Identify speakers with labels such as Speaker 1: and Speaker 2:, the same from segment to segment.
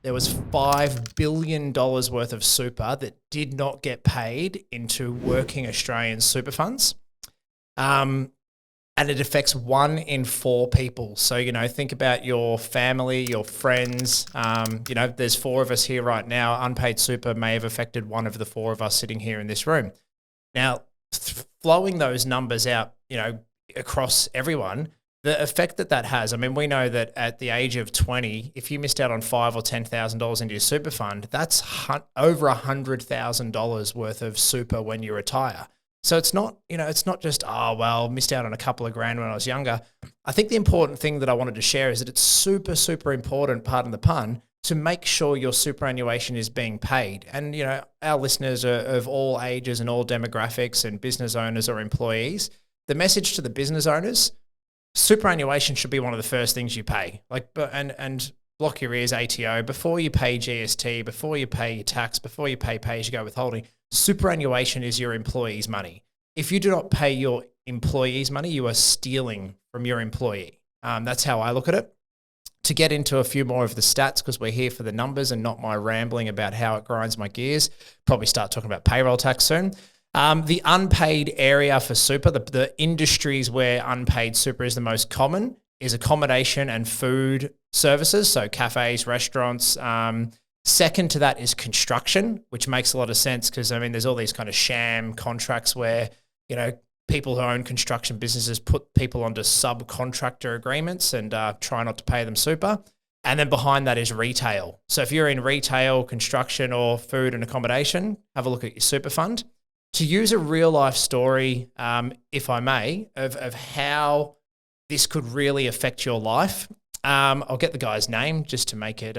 Speaker 1: there was $5 billion worth of super that did not get paid into working Australian super funds. And it affects 1 in 4 people. So, think about your family, your friends. There's 4 of us here right now. Unpaid super may have affected 1 of the 4 of us sitting here in this room. Now, flowing those numbers out, across everyone, the effect that has, we know that at the age of 20, if you missed out on $5,000 or $10,000 into your super fund, that's over $100,000 worth of super when you retire. So it's not just, missed out on a couple of grand when I was younger. I think the important thing that I wanted to share is that it's super, super important, pardon the pun, to make sure your superannuation is being paid. And, our listeners are of all ages and all demographics and business owners or employees. The message to the business owners, superannuation should be one of the first things you pay. And block your ears, ATO, before you pay GST, before you pay your tax, before you pay pay-as-you-go withholding. Superannuation is your employee's money. If you do not pay your employee's money, you are stealing from your employee. That's how I look at it. To get into a few more of the stats, because we're here for the numbers and not my rambling about how it grinds my gears, probably start talking about payroll tax soon. The unpaid area for super, the industries where unpaid super is the most common, is accommodation and food services, so cafes, restaurants. Second to that is construction, which makes a lot of sense because, there's all these kind of sham contracts where, people who own construction businesses put people onto subcontractor agreements and try not to pay them super. And then behind that is retail. So if you're in retail, construction, or food and accommodation, have a look at your super fund. To use a real life story, if I may, of how this could really affect your life. I'll get the guy's name just to make it...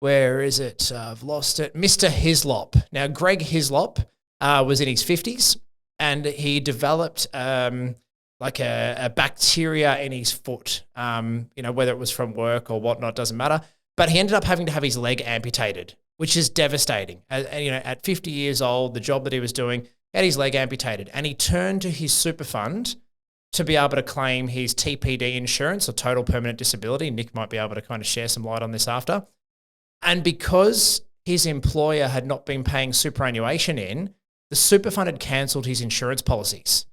Speaker 1: where is it? I've lost it. Mr. Hislop. Now, Greg Hislop was in his 50s and he developed a bacteria in his foot, whether it was from work or whatnot, doesn't matter. But he ended up having to have his leg amputated, which is devastating. At 50 years old, the job that he was doing, he had his leg amputated, and he turned to his super fund to be able to claim his TPD insurance, or total permanent disability. Nick might be able to kind of share some light on this after. And because his employer had not been paying superannuation in, the super fund had cancelled his insurance policies.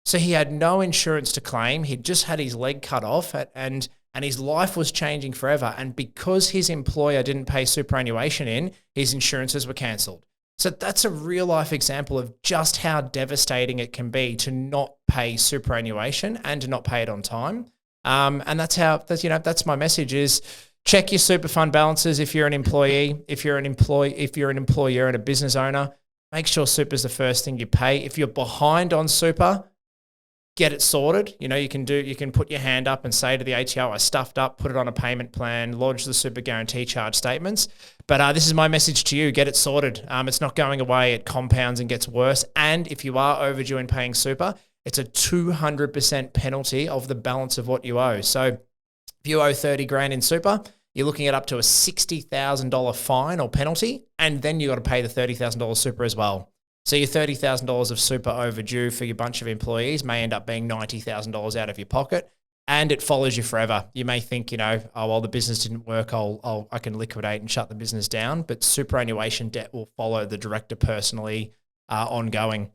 Speaker 1: So he had no insurance to claim. He'd just had his leg cut off and his life was changing forever. And because his employer didn't pay superannuation in, his insurances were cancelled. So that's a real life example of just how devastating it can be to not pay superannuation and to not pay it on time. And that's my message is, check your super fund balances if you're an employee, if you're an employer and a business owner. Make sure super is the first thing you pay. If you're behind on super, get it sorted. You can put your hand up and say to the ATO, I stuffed up, put it on a payment plan, lodge the super guarantee charge statements. But this is my message to you, get it sorted. It's not going away, it compounds and gets worse. And if you are overdue in paying super, it's a 200% penalty of the balance of what you owe. So if you owe 30 grand in super, you're looking at up to a $60,000 fine or penalty, and then you got to pay the $30,000 super as well. So your $30,000 of super overdue for your bunch of employees may end up being $90,000 out of your pocket, and it follows you forever. You may think, the business didn't work, I can liquidate and shut the business down, but superannuation debt will follow the director personally ongoing.